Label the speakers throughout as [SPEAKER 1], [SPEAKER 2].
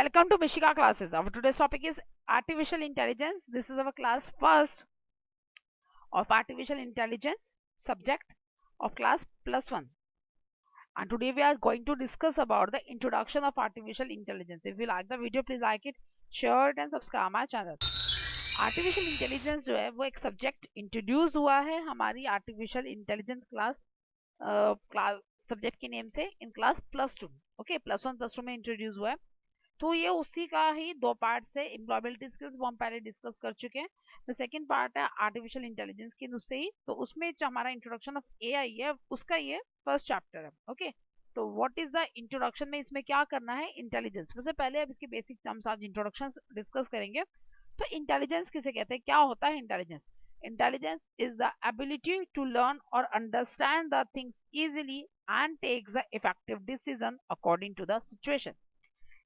[SPEAKER 1] Welcome to Mishika classes. Our today's topic is artificial intelligence. This is our class first of artificial intelligence subject of class +1. And today we are going to discuss about the introduction of artificial intelligence. If you like the video, please like it, share it and subscribe my channel. Artificial intelligence जो है वो एक subject introduce हुआ है हमारी artificial intelligence class subject के name से in class +2. Okay, +1 +2 में इंट्रोड्यूस हुआ है. तो ये उसी का ही दो पार्ट है. एम्प्लॉयबिलिटी स्किल्स वो हम पहले डिस्कस कर चुके हैं. द सेकंड पार्ट है आर्टिफिशियल इंटेलिजेंस की उससे ही. तो उसमें जो हमारा इंट्रोडक्शन ऑफ एआई है उसका ये फर्स्ट चैप्टर है. ओके, तो व्हाट इज द इंट्रोडक्शन में इसमें क्या करना है इंटेलिजेंस. सबसे पहले अब इसके बेसिक टर्म्स आज इंट्रोडक्शन डिस्कस करेंगे. तो इंटेलिजेंस किसे कहते हैं, क्या होता है intelligence. Intelligence is the ability to learn और understand the things easily and takes the effective decision according to the situation.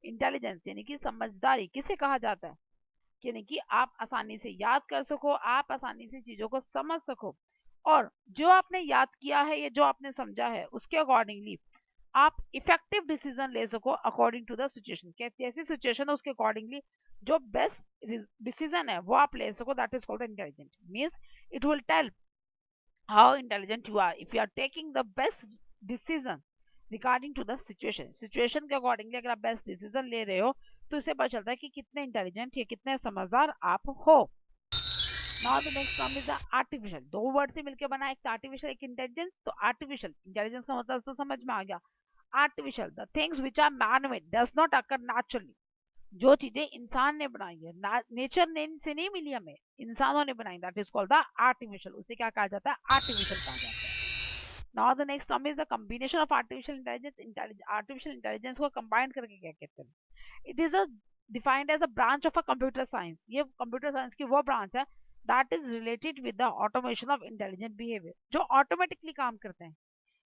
[SPEAKER 1] Intelligence यानी कि समझदारी किसे कहा जाता है, यानी कि आप आसानी से याद कर सको, आप आसानी से चीजों को समझ सको और जो आपने याद किया है या जो आपने समझा है उसके अकॉर्डिंगली आप इफेक्टिव डिसीजन ले सको अकॉर्डिंग टू द सिचुएशन. कैसी सिचुएशन है उसके अकॉर्डिंगली जो बेस्ट डिसीजन है वो आप ले सको. That is called intelligent. Means it will tell how intelligent you are if you are taking the best decision regarding to the situation. Situation के अकॉर्डिंगली अगर आप बेस्ट डिसीजन ले रहे हो तो इससे पता चलता है कि कितने इंटेलिजेंट या कितने समझदार आप हो. Now the next term is the artificial. दो वर्ड से मिलकर बना एक आर्टिफिशियल एक इंटेलिजेंस. तो आर्टिफिशियल इंटेलिजेंस का मतलब तो समझ में आ गया. Artificial the things which are man made does not occur naturally. जो चीजें इंसान ने बनाई है, नेचर ने से नहीं मिली हमें, इंसानों ने बनाई. That is called the artificial. उसे क्या कहा जाता है, आर्टिफिशियल कहा जाता है. Now the next term is the combination of artificial intelligence. Artificial intelligence को combine करके क्या कहते हैं. It is a defined as a branch of a computer science. ये computer science की वो branch है that is related with the automation of intelligent behavior. जो automatically काम करते हैं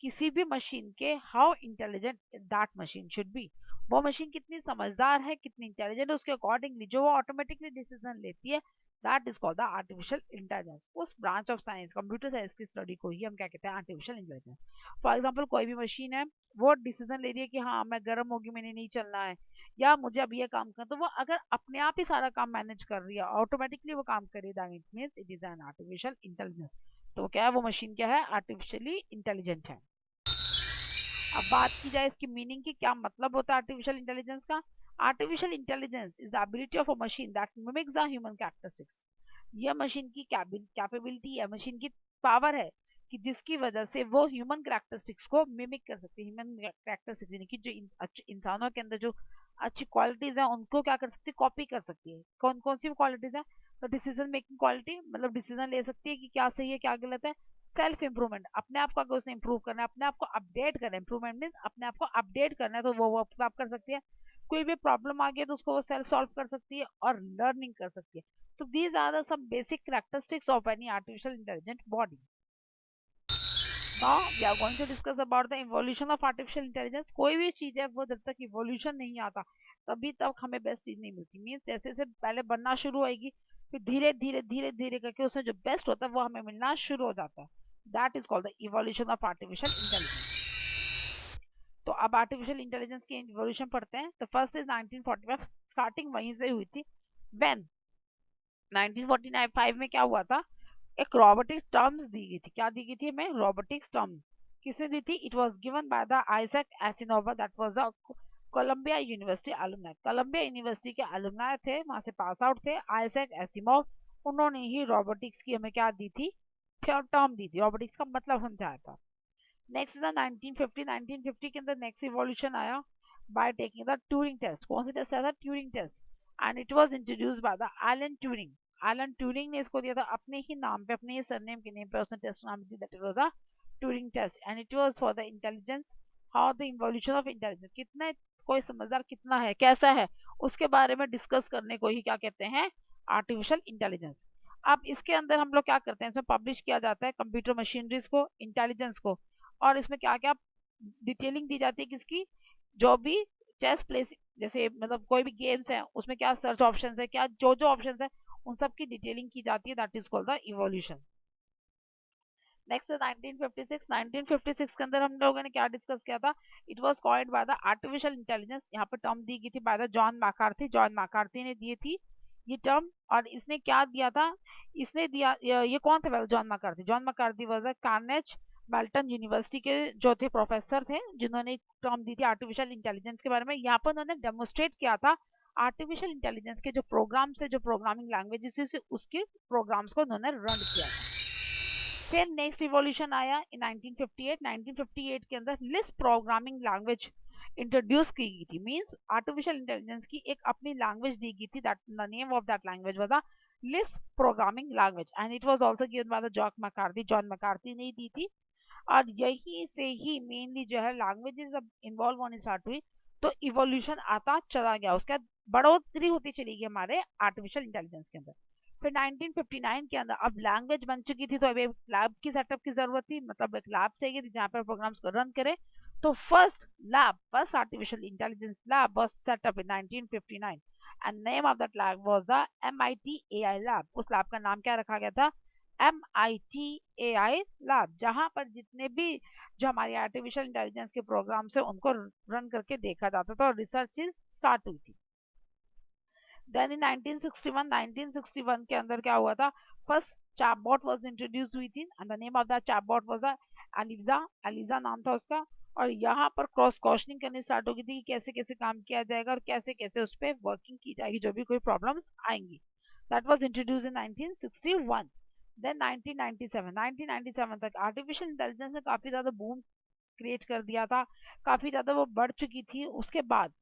[SPEAKER 1] किसी भी मशीन के. How intelligent that machine should be. वो मशीन कितनी समझदार है, कितनी इंटेलिजेंट है, उसके अकॉर्डिंगली जो वो ऑटोमेटिकली डिसीजन लेती है. That is called the artificial intelligence. उस branch of science computer science की स्टडी को ही हम क्या कहते हैं, आर्टिफिशियल इंटेलिजेंस. फॉर एग्जाम्पल कोई भी मशीन है वो डिसीजन ले रही है कि हाँ मैं गर्म होगी, मैंने नहीं चलना है या मुझे अब ये काम करना. तो वो अगर अपने आप ही सारा काम मैनेज कर रही है, ऑटोमेटिकली वो काम कर रही है, that means it is an artificial intelligence. तो क्या है, वो मशीन क्या है, आर्टिफिशियली इंटेलिजेंट है. अब बात की जाए इसकी मीनिंग की, क्या मतलब होता है आर्टिफिशियल इंटेलिजेंस का. Artificial intelligence is the ability of a machine that mimics the human characteristics. यह मशीन की कैपेबिलिटी है, मशीन की पावर है कि जिसकी वजह से वो ह्यूमन कैरेक्टरिस्टिक्स को मिमिक कर सकती है. ह्यूमन कैरेक्टरिस्टिक्स यानी कि जो इंसानों के अंदर जो अच्छी क्वालिटीज है उनको क्या कर सकती है, कॉपी कर सकती है. कौन कौन सी क्वालिटीज है, तो डिसीजन मेकिंग क्वालिटी, मतलब डिसीजन ले सकती है कि क्या सही है क्या गलत है. सेल्फ इंप्रूवमेंट, अपने आप को अगर उसे इंप्रूव करना है, अपने आप को अपडेट करना है. इंप्रूवमेंट मीन्स अपने आप को अपडेट करना है, तो वो अपने आप कर सकती है. कोई भी प्रॉब्लम आ गई तो उसको वो सेल्फ सॉल्व कर सकती है और लर्निंग कर सकती है. तो these are the some basic characteristics of any artificial intelligent body. Now we are going to discuss about the evolution of artificial intelligence. कोई भी चीज है वो जब तक इवोल्यूशन नहीं आता तभी तक हमें बेस्ट चीज नहीं मिलती. मीन्स जैसे जैसे पहले बनना शुरू होगी फिर धीरे धीरे धीरे धीरे करके उसमें जो बेस्ट होता है वो हमें मिलना शुरू हो जाता है. That is called the evolution of artificial intelligence. तो अब आर्टिफिशियल इंटेलिजेंस की इवोल्यूशन पढ़ते हैं. तो फर्स्ट इज 1945. स्टार्टिंग वहीं से हुई थी. व्हेन 1945 में क्या हुआ था, एक रोबोटिक्स टर्म्स दी गई थी. क्या दी गई थी हमें, रोबोटिक्स टर्म. किसने दी थी, it was given by the Isaac Asimov. That was a Columbia university alumni. Columbia university के अलुमनाई थे, वहां से पास आउट थे. आइजैक एसिमोव, उन्होंने ही रोबोटिक्स की हमें क्या दी थी, टर्म दी थी. रोबोटिक्स का मतलब समझाया था. Next is 1950. 1950 के अंदर नेक्स्ट इवोल्यूशन आया by taking the Turing test. कौन सा टेस्ट आया था, Turing test. And it was introduced by the Alan Turing. Alan Turing ने इसको दिया था अपने ही नाम पे, अपने ही सरनेम के नेम पे उसने टेस्ट नाम दिया. That was a Turing test and it was for the intelligence. How the evolution of intelligence, कितना कोई समझदार कितना है, कैसा है, उसके बारे में डिस्कस करने को ही क्या कहते हैं, आर्टिफिशियल इंटेलिजेंस. अब इसके अंदर हम लोग क्या करते हैं, इसमें पब्लिश किया जाता है कंप्यूटर मशीनरीज को, इंटेलिजेंस को. और इसमें क्या क्या डिटेलिंग दी जाती है किसकी, जो भी चेस प्लेस जैसे मतलब कोई भी गेम्स है उसमें क्या सर्च ऑप्शंस है, क्या जो जो ऑप्शंस है उन सब की डिटेलिंग की जाती है. That is called the evolution. Next है 1956। 1956 के अंदर हम लोगों ने क्या डिस्कस किया था? It was coined by the artificial intelligence. यहाँ पर टर्म दी गई थी by the John McCarthy. John McCarthy ने दी थी ये टर्म। और इसने क्या दिया था? इसने दिया, ये कौन थे? John McCarthy. John McCarthy was a carnage Merton university के जो थे प्रोफेसर थे, जिन्होंने टर्म दी थी आर्टिफिशियल इंटेलिजेंस के बारे में। यहाँ पर उन्होंने डेमोस्ट्रेट किया था आर्टिफिशियल इंटेलिजेंस के जो प्रोग्राम्स है, जो प्रोग्रामिंग लैंग्वेजेस है, उसके प्रोग्राम्स को उन्होंने रन किया था। फिर नेक्स्ट इवोल्यूशन आया इन 1958। 1958 के अंदर लिस्प प्रोग्रामिंग लैंग्वेज इंट्रोड्यूस की गई थी। मींस आर्टिफिशियल इंटेलिजेंस की एक अपनी लैंग्वेज दी गई थी। That the name of that language was the Lisp programming language and it was also given by the John McCarthy ने दी थी। और यही से ही मेनली जो है लैंग्वेजेस अब इन्वॉल्व होने स्टार्ट हुई, तो इवोल्यूशन आता चला गया। उसके बाद बढ़ोतरी होती चली गई हमारे आर्टिफिशियल इंटेलिजेंस के अंदर। फिर 1959 के अंदर अब लैंग्वेज बन चुकी थी, तो अब एक लैब की सेटअप की जरूरत थी, मतलब एक लैब चाहिए थी जहाँ पर प्रोग्राम्स को रन करे। तो first artificial intelligence lab was set up in 1959 and name of that lab was the MIT AI lab. उस लैब का नाम क्या रखा गया था? MIT AI लैब, जहां पर जितने भी जो हमारी आर्टिफिशियल इंटेलिजेंस के प्रोग्राम्स है उनको रन करके देखा जाता था और रिसर्च स्टार्ट हुई थी। देन इन 1961 के अंदर क्या हुआ था? फर्स्ट चैटबॉट वाज इंट्रोड्यूस हुई थी and the name of that chatbot was Eliza. Eliza नाम था उसका। और यहाँ पर क्रॉस क्वेश्चनिंग करनी स्टार्ट हो गई थी कि कैसे कैसे काम किया जाएगा और कैसे कैसे उस पर वर्किंग की जाएगी जो भी कोई प्रॉब्लम्स आएंगी। That was introduce in 1961। Then 1997 तक आर्टिफिशियल इंटेलिजेंस ने काफी ज्यादा बूम क्रिएट कर दिया था, काफी ज्यादा वो बढ़ चुकी थी। उसके बाद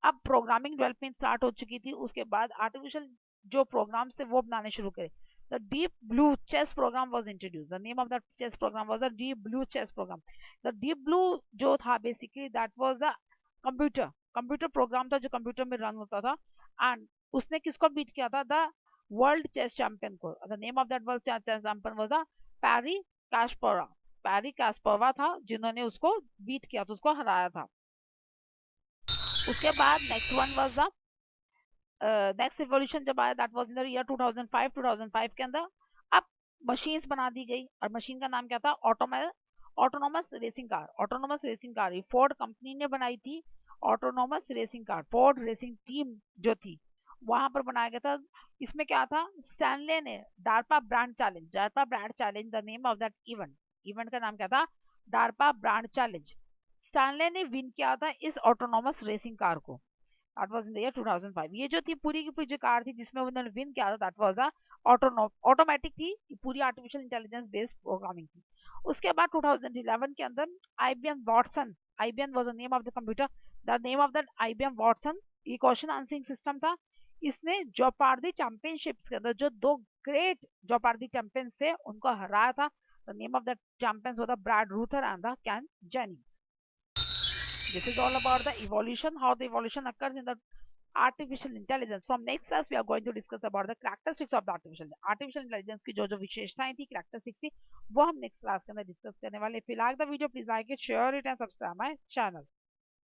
[SPEAKER 1] अब प्रोग्रामिंग डेवलपमेंट स्टार्ट हो चुकी थी। उसके बाद आर्टिफिशियल जो प्रोग्राम्स थे वो बनाने शुरू करे। The Deep Blue chess program was introduce. The name of that chess program was the Deep Blue chess program. The Deep Blue जो था basically that was a computer computer program था जो कंप्यूटर में रन होता था। And उसने किसको beat किया था? द वर्ल्ड चेस चैंपियन को। The name of that world chess champion was a Garry Kasparov. Garry Kasparov था जिन्होंने उसको बीट किया था, उसको हराया था। उसके बाद next one was the next evolution जब आया that was in the year 2005। 2005 के अंदर अब मशीन्स बना दी गई और मशीन का नाम क्या था? Autonomous racing car. Autonomous racing car ये फोर्ड कंपनी ने बनाई थी। Autonomous racing car Ford racing team जो थी वहां पर बनाया गया था। इसमें क्या था? स्टैनले ने DARPA brand challenge the name of that event. Event का नाम क्या था? DARPA brand challenge. स्टैनले ने विन किया था इस ऑटोनोमस रेसिंग कार को। That was in the year 2005। ये जो थी पूरी की पूरी जो कार थी जिसमें उन्होंने विन किया था दैट वाज अ ऑटोमेटिक थी, पूरी आर्टिफिशियल इंटेलिजेंस बेस्ड प्रोग्रामिंग थी। उसके बाद 2011 के अंदर IBM Watson. IBM was the name of the computer. The name of that IBM Watson ये क्वेश्चन आंसरिंग सिस्टम था। इसने जोपार्दी चैंपियनशिप्स के अंदर जो दो ग्रेट जोपार्दी चैंपियंस थे उनको हराया था। The name of that champions was the Brad Rutter and the Ken Jennings. This is all about the evolution, how the evolution occurs in the artificial intelligence. From next class, we are going to discuss about the characteristics of the artificial intelligence की जो जो विशेषताएं थी, characteristics थी, वो हम next class के अंदर discuss करने वाले। If you like the video, please like it, share it, and subscribe my channel.